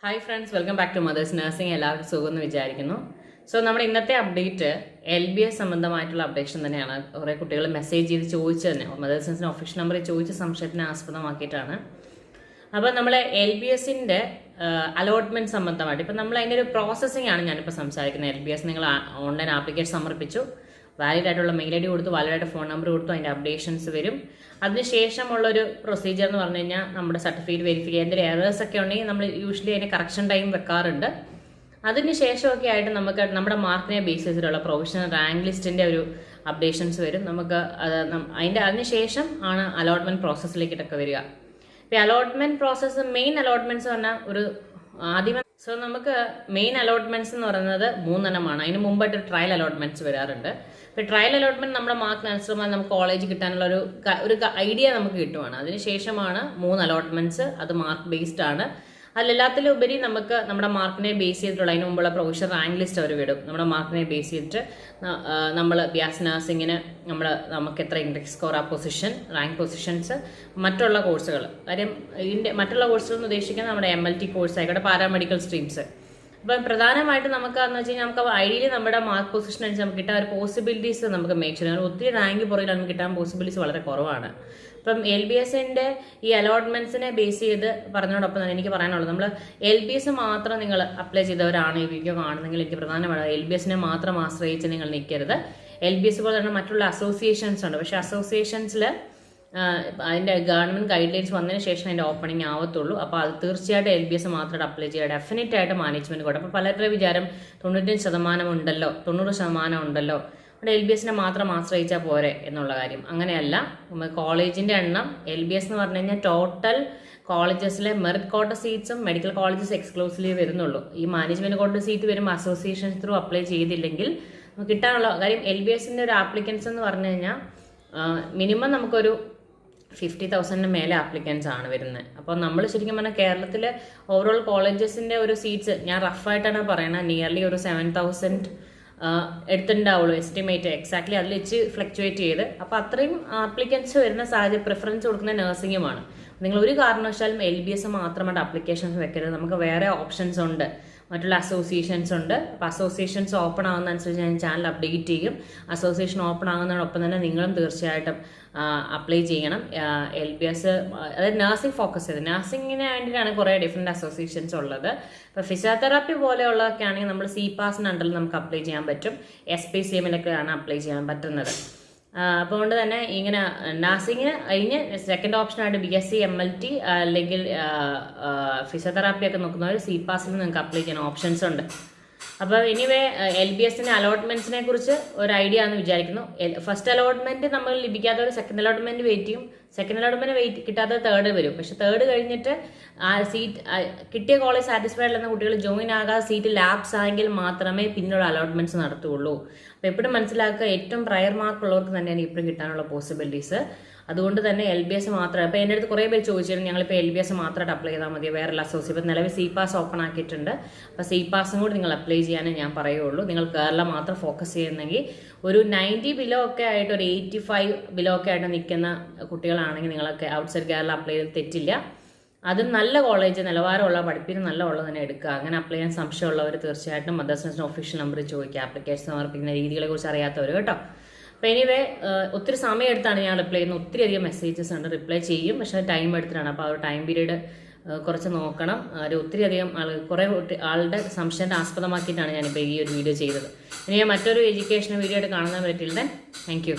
Hi friends, welcome back to Mother's Nursing. എല്ലാവർക്കും സുഖമെന്ന് വിചാരിക്കുന്നു. സോ നമ്മുടെ ഇന്നത്തെ അപ്ഡേറ്റ് LBS സംബന്ധമായിട്ടുള്ള അപ്ഡേഷൻ തന്നെയാണ്. കുറേ കുട്ടികൾ മെസ്സേജ് ചെയ്ത് ചോദിച്ചു തന്നെ മദേഴ്സ് നഴ്സിംഗ് ഒഫീഷ്യൽ നമ്പറിൽ ചോദിച്ച സംശയത്തിനെ ആസ്പദമാക്കിയിട്ടാണ്. അപ്പോൾ നമ്മൾ LBSന്റെ അലോട്ട്മെന്റ് സംബന്ധമായിട്ട് ഇപ്പം നമ്മൾ അതിൻ്റെ ഒരു പ്രോസസ്സിംഗ് ആണ് ഞാനിപ്പോൾ സംസാരിക്കുന്നത്. LBS നിങ്ങൾ ഓൺലൈൻ ആപ്ലിക്കേഷൻ സമർപ്പിച്ചു, വാലിഡ് ആയിട്ടുള്ള മെയിൽ ID കൊടുത്തു, വാലിഡ് ആയിട്ട് ഫോൺ നമ്പർ കൊടുത്തു, അതിൻ്റെ അപ്ഡേഷൻസ് വരും. അതിനുശേഷമുള്ളൊരു പ്രൊസീജിയർ എന്ന് പറഞ്ഞു കഴിഞ്ഞാൽ നമ്മുടെ സർട്ടിഫിക്കറ്റ് വെരിഫൈ ചെയ്യാൻ എറേഴ്സ് ഒക്കെ ഉണ്ടെങ്കിൽ നമ്മൾ യൂഷ്വലി അതിന് കറക്ഷൻ ടൈം വെക്കാറുണ്ട്. അതിന് ശേഷമൊക്കെ ആയിട്ട് നമുക്ക് നമ്മുടെ മാർക്കിനെ ബേസ് ചെയ്തിട്ടുള്ള പ്രൊവിഷണൽ റാങ്ക് ലിസ്റ്റിൻ്റെ ഒരു അപ്ഡേഷൻസ് വരും. നമുക്ക് അതിനുശേഷം ആണ് അലോട്ട്മെന്റ് പ്രോസസ്സിലേക്കിട്ടൊക്കെ വരിക. ഇപ്പോൾ അലോട്ട്മെന്റ് പ്രോസസ്സ് മെയിൻ അലോട്ട്മെന്റ്സ് പറഞ്ഞാൽ ഒരു ആദ്യമേ നമുക്ക് മെയിൻ അലോട്ട്മെന്റ്സ് എന്ന് പറയുന്നത് 3 എണ്ണമാണ്. അതിന് മുമ്പായിട്ട് ട്രയൽ അലോട്ട്മെന്റ്സ് വരാറുണ്ട്. ഇപ്പോൾ ട്രയൽ അലോട്ട്മെന്റ് നമ്മുടെ മാർക്കിനനുസൃതമായി നമുക്ക് കോളേജ് കിട്ടാനുള്ള ഒരു ഐഡിയ നമുക്ക് കിട്ടുവാണ്. അതിനുശേഷമാണ് 3 അലോട്ട്മെന്റ്സ്. അത് മാർക്ക് ബേസ്ഡ് ആണ്. അതിലെല്ലാത്തിലും ഉപരി നമുക്ക് നമ്മുടെ മാർക്കിനെ ബേസ് ചെയ്തിട്ടുള്ള അതിന് മുമ്പുള്ള പ്രൊവിഷണൽ റാങ്ക് ലിസ്റ്റ് അവർ വിടും. നമ്മുടെ മാർക്കിനെ ബേസ് ചെയ്തിട്ട് നമ്മൾ BS നഴ്സിങ്ങിന് നമുക്ക് എത്ര ഇൻഡെക്സ് സ്കോർ, ആ പൊസിഷൻ, റാങ്ക് പൊസിഷൻസ്, മറ്റുള്ള കോഴ്സുകൾ. കാര്യം ഇതിൻ്റെ മറ്റുള്ള കോഴ്സുകൾ എന്ന് ഉദ്ദേശിക്കുന്നത് നമ്മുടെ MLT കോഴ്സ് ആയിക്കോട്ടെ, പാരാമെഡിക്കൽ സ്ട്രീംസ്. അപ്പം പ്രധാനമായിട്ട് നമുക്ക് എന്ന് വെച്ച് കഴിഞ്ഞാൽ നമുക്ക് ഐഡിയലി നമ്മുടെ മാർക്ക് പൊസിഷൻ അനുസരിച്ച് നമുക്ക് കിട്ടാൻ ഒരു പോസിബിലിറ്റീസ് നമുക്ക് മേക്ക് ചെയ്യാൻ ഒത്തിരി റാങ്ക് പുറകിൽ നമുക്ക് കിട്ടാൻ പോസിബിലിറ്റീസ് വളരെ കുറവാണ്. ഇപ്പം LBSന്റെ ഈ അലോട്ട്മെന്റ്സിനെ ബേസ് ചെയ്ത് പറഞ്ഞതോടൊപ്പം തന്നെ എനിക്ക് പറയാനുള്ളത്, നമ്മൾ LBS മാത്രം നിങ്ങൾ അപ്ലൈ ചെയ്തവരാണ് ഈ വീഡിയോ കാണുന്നെങ്കിൽ എനിക്ക് പ്രധാനമാണ് LBSനെ മാത്രം ആശ്രയിച്ച് നിങ്ങൾ നിൽക്കരുത്. LBS പോലെ തന്നെ മറ്റുള്ള അസോസിയേഷൻസ് ഉണ്ട്. പക്ഷേ അസോസിയേഷൻസിൽ അതിൻ്റെ ഗവൺമെന്റ് ഗൈഡ് ലൈൻസ് വന്നതിന് ശേഷം അതിൻ്റെ ഓപ്പണിംഗ് ആവത്തുള്ളൂ. അപ്പോൾ അത് തീർച്ചയായിട്ടും LBS മാത്രമായിട്ട് അപ്ലൈ ചെയ്യുക. ഡെഫിനറ്റ് ആയിട്ട് മാനേജ്മെന്റ് കൂടെ. അപ്പോൾ പലരുടെ വിചാരം 95% ഉണ്ടല്ലോ, 90% ഉണ്ടല്ലോ, അവിടെ LBSനെ മാത്രം ആശ്രയിച്ചാൽ പോരെ എന്നുള്ള കാര്യം. അങ്ങനെയല്ല. കോളേജിന്റെ എണ്ണം LBS എന്ന് പറഞ്ഞു കഴിഞ്ഞാൽ ടോട്ടൽ കോളേജസിലെ മെറിറ്റ് കോട്ട സീറ്റ്സും മെഡിക്കൽ കോളേജസ് എക്സ്ക്ലൂസീവ്ലി വരുന്നുള്ളൂ. ഈ മാനേജ്മെന്റ് കോട്ട സീറ്റ് വരുമ്പോൾ അസോസിയേഷൻ ത്രൂ അപ്ലൈ ചെയ്തില്ലെങ്കിൽ നമുക്ക് കിട്ടാനുള്ള കാര്യം LBSന്റെ ഒരു ആപ്ലിക്കൻസ് എന്ന് പറഞ്ഞു കഴിഞ്ഞാൽ മിനിമം നമുക്കൊരു 50,000 മേലെ ആപ്ലിക്കൻസ് ആണ് വരുന്നത്. അപ്പോൾ നമ്മൾ ശരിക്കും പറഞ്ഞാൽ കേരളത്തിലെ ഓവറോൾ കോളേജസിന്റെ ഒരു സീറ്റ്സ് ഞാൻ റഫായിട്ടാണ് പറയുന്നത്, നിയർലി ഒരു 7,000 എടുത്തിട്ടുണ്ടാവുള്ളൂ എസ്റ്റിമേറ്റ്. എക്സാക്ട്ലി അതിൽ വെച്ച് ഫ്ലക്ച്വേറ്റ് ചെയ്ത്. അപ്പോൾ അത്രയും ആപ്ലിക്കൻസ് വരുന്ന സാഹചര്യം പ്രിഫറൻസ് കൊടുക്കുന്ന നഴ്സിംഗുമാണ്. നിങ്ങൾ ഒരു കാരണവശാലും LBS മാത്രമായിട്ട് ആപ്ലിക്കേഷൻസ് വെക്കരുത്. നമുക്ക് വേറെ ഓപ്ഷൻസ് ഉണ്ട്, മറ്റുള്ള അസോസിയേഷൻസ് ഉണ്ട്. അപ്പോൾ അസോസിയേഷൻസ് ഓപ്പൺ ആകുന്ന അനുസരിച്ച് ഞാൻ ചാനൽ അപ്ഡേറ്റ് ചെയ്യും. അസോസിയേഷൻ ഓപ്പൺ ആകുന്നതിനൊപ്പം തന്നെ നിങ്ങളും തീർച്ചയായിട്ടും അപ്ലൈ ചെയ്യണം. LBS അതായത് നഴ്സിംഗ് ഫോക്കസ് ചെയ്ത്, നഴ്സിംഗിന് വേണ്ടിയിട്ടാണ് കുറേ ഡിഫറെൻറ്റ് അസോസിയേഷൻസ് ഉള്ളത്. ഇപ്പോൾ ഫിസിയോതെറാപ്പി പോലെയുള്ളതൊക്കെ ആണെങ്കിൽ നമ്മൾ CPASന് അണ്ടറിൽ നമുക്ക് അപ്ലൈ ചെയ്യാൻ പറ്റും. SPCMലൊക്കെയാണ് അപ്ലൈ ചെയ്യാൻ പറ്റുന്നത്. അപ്പോൾ കൊണ്ട് തന്നെ ഇങ്ങനെ നഴ്സിംഗിന് കഴിഞ്ഞ് സെക്കൻഡ് ഓപ്ഷനായിട്ട് BSc MLT അല്ലെങ്കിൽ ഫിസിയോതെറാപ്പി ഒക്കെ നോക്കുന്നവർ CPASൽ നിങ്ങൾക്ക് അപ്ലൈ ചെയ്യാൻ ഓപ്ഷൻസ് ഉണ്ട്. അപ്പോൾ എനിവേ LBSന്റെ അലോട്ട്മെന്റ്സിനെ കുറിച്ച് ഒരു ഐഡിയ ആണെന്ന് വിചാരിക്കുന്നു. ഫസ്റ്റ് അലോട്ട്മെന്റ് നമ്മൾ ലഭിക്കാത്തവർ സെക്കൻഡ് അലോട്ട്മെന്റ് വെയിറ്റ് ചെയ്യും. സെക്കൻഡ് അലോട്ട്മെന്റ് വെയിറ്റ് കിട്ടാത്ത തേർഡ് വരും. പക്ഷെ തേർഡ് കഴിഞ്ഞിട്ട് ആ സീറ്റ് കിട്ടിയ കോളേജ് സാറ്റിസ്ഫൈഡ് എന്ന കുട്ടികൾ ജോയിൻ ആകാതെ സീറ്റ് ലാപ്സ് ആയെങ്കിൽ മാത്രമേ പിന്നീട് അലോട്ട്മെന്റ്സ് നടത്തുകയുള്ളൂ. അപ്പോൾ എപ്പോഴും മനസ്സിലാക്കുക, ഏറ്റവും പ്രയർ മാർക്ക് ഉള്ളവർക്ക് തന്നെയാണ് ഇപ്പോഴും കിട്ടാനുള്ള പോസിബിലിറ്റീസ്. അതുകൊണ്ട് തന്നെ LBS മാത്രം. അപ്പോൾ എൻ്റെ അടുത്ത് കുറേ പേര് ചോദിച്ചിരുന്നു ഞങ്ങളിപ്പോൾ LBS മാത്രമായിട്ട് അപ്ലൈ ചെയ്താൽ മതി, വേറെ അസോസിയേഷൻ. ഇപ്പോൾ നിലവിൽ CPAS ഓപ്പൺ ആക്കിയിട്ടുണ്ട്. അപ്പോൾ CPASും കൂടി നിങ്ങൾ അപ്ലൈ ചെയ്യാനേ ഞാൻ പറയുള്ളൂ. നിങ്ങൾ കേരള മാത്രം ഫോക്കസ് ചെയ്യുന്നെങ്കിൽ ഒരു 90 ബിലോ ഒക്കെ ആയിട്ട്, ഒരു 85 ബിലോ ഒക്കെ ആയിട്ട് നിൽക്കുന്ന കുട്ടികളാണെങ്കിൽ നിങ്ങളൊക്കെ ഔട്ട്സൈഡ് കേരള അപ്ലൈ ചെയ്ത് തെറ്റില്ല. അത് നല്ല കോളേജ്, നിലവാരമുള്ള, പഠിപ്പിന് നല്ല ഉള്ളത് തന്നെ എടുക്കുക. അങ്ങനെ അപ്ലൈ ചെയ്യാൻ സംശയമുള്ളവർ തീർച്ചയായിട്ടും മദേഴ്സ് നഴ്സിംഗ് ഒഫീഷ്യൽ നമ്പറിൽ ചോദിക്കുക, ആപ്ലിക്കേഷൻ സമർപ്പിക്കുന്ന രീതികളെ കുറിച്ച് അറിയാത്തവർ കേട്ടോ. അപ്പോൾ എനിവേ ഒത്തിരി സമയം എടുത്താണ് ഞാൻ റിപ്ലൈ ചെയ്യുന്നത്. ഒത്തിരി അധികം മെസ്സേജസ് ഉണ്ട്, റിപ്ലൈ ചെയ്യും, പക്ഷേ ടൈം എടുത്തിട്ടാണ്. അപ്പോൾ ആ ഒരു ടൈം പീരീഡ് കുറച്ച് നോക്കണം. ഒത്തിരി അധികം കുറേ ആളുടെ സംശയത്തെ ആസ്പദമാക്കിയിട്ടാണ് ഞാനിപ്പോൾ ഈ ഒരു വീഡിയോ ചെയ്തത്. ഇനി ഞാൻ മറ്റൊരു എഡ്യൂക്കേഷൻ വീഡിയോ ആയിട്ട് കാണുന്നതിന് പറ്റില്ല. Thank you.